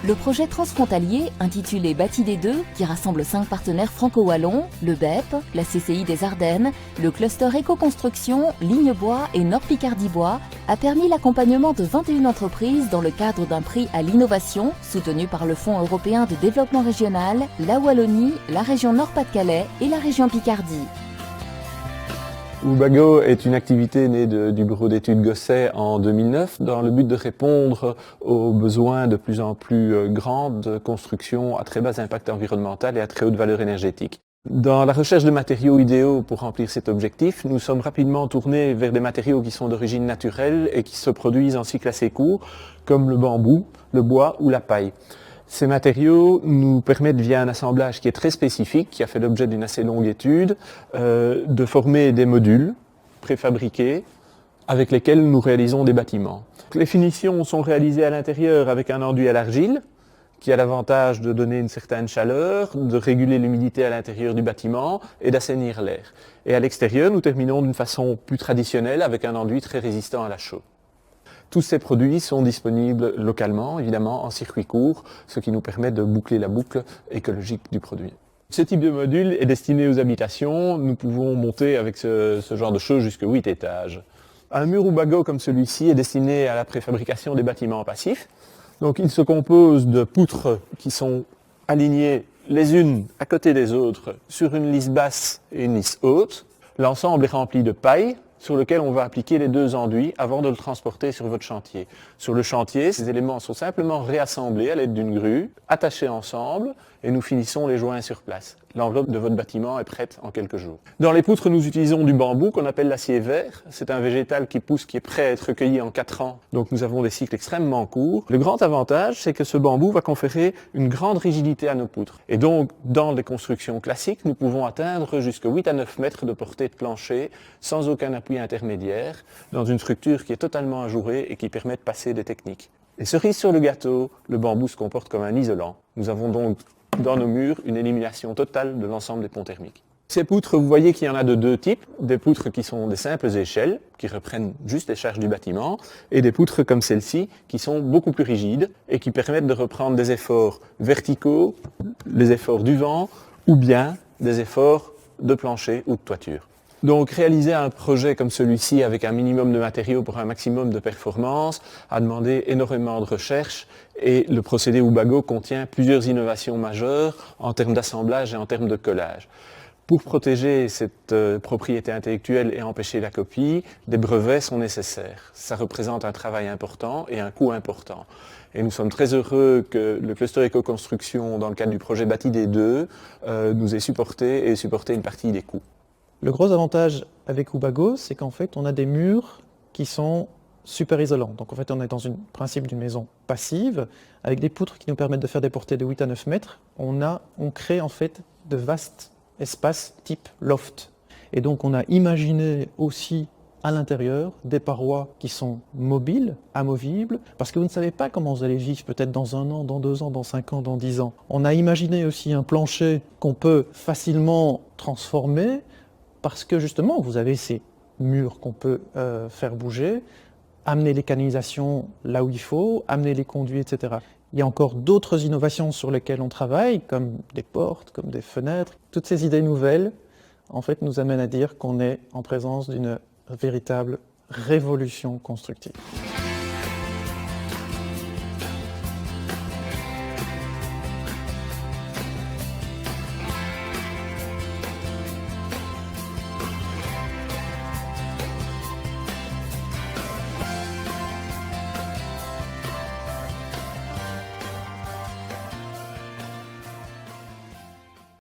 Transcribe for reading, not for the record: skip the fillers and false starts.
Le projet transfrontalier, intitulé Bâti des Deux, qui rassemble 5 partenaires franco-wallons, le BEP, la CCI des Ardennes, le cluster Éco-Construction, Ligne Bois et Nord Picardie Bois, a permis l'accompagnement de 21 entreprises dans le cadre d'un prix à l'innovation, soutenu par le Fonds européen de développement régional, la Wallonie, la région Nord-Pas-de-Calais et la région Picardie. Ubago est une activité née du bureau d'études Gosset en 2009 dans le but de répondre aux besoins de plus en plus grands de construction à très bas impact environnemental et à très haute valeur énergétique. Dans la recherche de matériaux idéaux pour remplir cet objectif, nous sommes rapidement tournés vers des matériaux qui sont d'origine naturelle et qui se produisent en cycle assez court, comme le bambou, le bois ou la paille. Ces matériaux nous permettent, via un assemblage qui est très spécifique, qui a fait l'objet d'une assez longue étude, de former des modules préfabriqués avec lesquels nous réalisons des bâtiments. Les finitions sont réalisées à l'intérieur avec un enduit à l'argile, qui a l'avantage de donner une certaine chaleur, de réguler l'humidité à l'intérieur du bâtiment et d'assainir l'air. Et à l'extérieur, nous terminons d'une façon plus traditionnelle avec un enduit très résistant à la chaux. Tous ces produits sont disponibles localement, évidemment, en circuit court, ce qui nous permet de boucler la boucle écologique du produit. Ce type de module est destiné aux habitations. Nous pouvons monter avec ce genre de choses jusqu'à 8 étages. Un mur Ubago comme celui-ci est destiné à la préfabrication des bâtiments passifs. Donc il se compose de poutres qui sont alignées les unes à côté des autres sur une lisse basse et une lisse haute. L'ensemble est rempli de paille, sur lequel on va appliquer les 2 enduits avant de le transporter sur votre chantier. Sur le chantier, ces éléments sont simplement réassemblés à l'aide d'une grue, attachés ensemble, et nous finissons les joints sur place. L'enveloppe de votre bâtiment est prête en quelques jours. Dans les poutres, nous utilisons du bambou qu'on appelle l'acier vert. C'est un végétal qui pousse, qui est prêt à être recueilli en 4 ans. Donc nous avons des cycles extrêmement courts. Le grand avantage, c'est que ce bambou va conférer une grande rigidité à nos poutres. Et donc, dans les constructions classiques, nous pouvons atteindre jusqu'à 8 à 9 mètres de portée de plancher, sans aucun appui intermédiaire, dans une structure qui est totalement ajourée et qui permet de passer des techniques. Et cerise sur le gâteau, le bambou se comporte comme un isolant. Nous avons donc dans nos murs une élimination totale de l'ensemble des ponts thermiques. Ces poutres, vous voyez qu'il y en a de 2 types. Des poutres qui sont des simples échelles, qui reprennent juste les charges du bâtiment, et des poutres comme celle-ci, qui sont beaucoup plus rigides et qui permettent de reprendre des efforts verticaux, les efforts du vent, ou bien des efforts de plancher ou de toiture. Donc réaliser un projet comme celui-ci avec un minimum de matériaux pour un maximum de performance a demandé énormément de recherche et le procédé Ubago contient plusieurs innovations majeures en termes d'assemblage et en termes de collage. Pour protéger cette propriété intellectuelle et empêcher la copie, des brevets sont nécessaires. Ça représente un travail important et un coût important. Et nous sommes très heureux que le cluster Éco-Construction, dans le cadre du projet Bâti des Deux, nous ait supporté une partie des coûts. Le gros avantage avec Ubago, c'est qu'en fait, on a des murs qui sont super isolants. Donc en fait, on est dans le principe d'une maison passive, avec des poutres qui nous permettent de faire des portées de 8 à 9 mètres. On crée en fait de vastes espaces type loft. Et donc on a imaginé aussi à l'intérieur des parois qui sont mobiles, amovibles, parce que vous ne savez pas comment vous allez vivre peut-être dans 1 an, dans 2 ans, dans 5 ans, dans 10 ans. On a imaginé aussi un plancher qu'on peut facilement transformer, parce que justement, vous avez ces murs qu'on peut faire bouger, amener les canalisations là où il faut, amener les conduits, etc. Il y a encore d'autres innovations sur lesquelles on travaille, comme des portes, comme des fenêtres. Toutes ces idées nouvelles, en fait, nous amènent à dire qu'on est en présence d'une véritable révolution constructive.